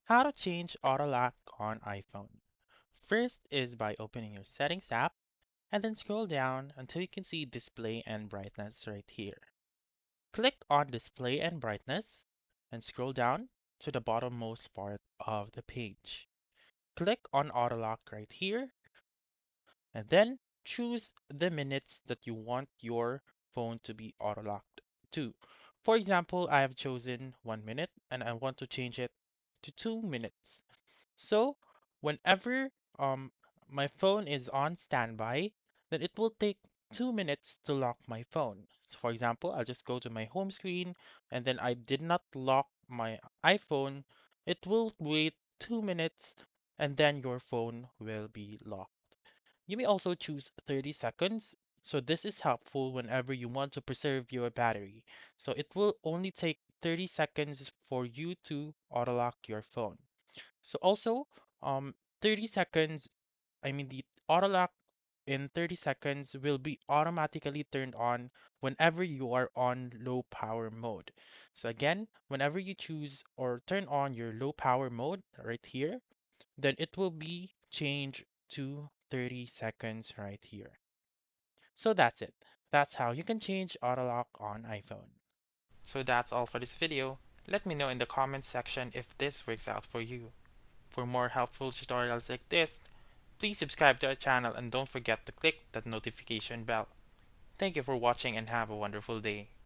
How to change auto lock on iPhone. First is by opening your settings app and then scroll down until you can see display and brightness right here. Click on display and brightness and scroll down to the bottommost part of the page. Click on auto lock right here and then choose the minutes that you want your phone to be auto locked to. For example, I have chosen 1 minute and I want to change it to 2 minutes. So whenever um my phone is on standby, then it will take 2 minutes to lock my phone. So for example, I'll just go to my home screen and then I did not lock my iPhone. It will wait 2 minutes and then your phone will be locked. You may also choose 30 seconds. So this is helpful whenever you want to preserve your battery. So it will only take 30 seconds for you to auto lock your phone. So also, 30 seconds, I mean the auto lock in 30 seconds will be automatically turned on whenever you are on low power mode. So again, whenever you choose or turn on your low power mode right here, then it will be changed to 30 seconds right here. So that's it. That's how you can change auto lock on iPhone. So that's all for this video. Let me know in the comments section if this works out for you. For more helpful tutorials like this, please subscribe to our channel and don't forget to click that notification bell. Thank you for watching and have a wonderful day.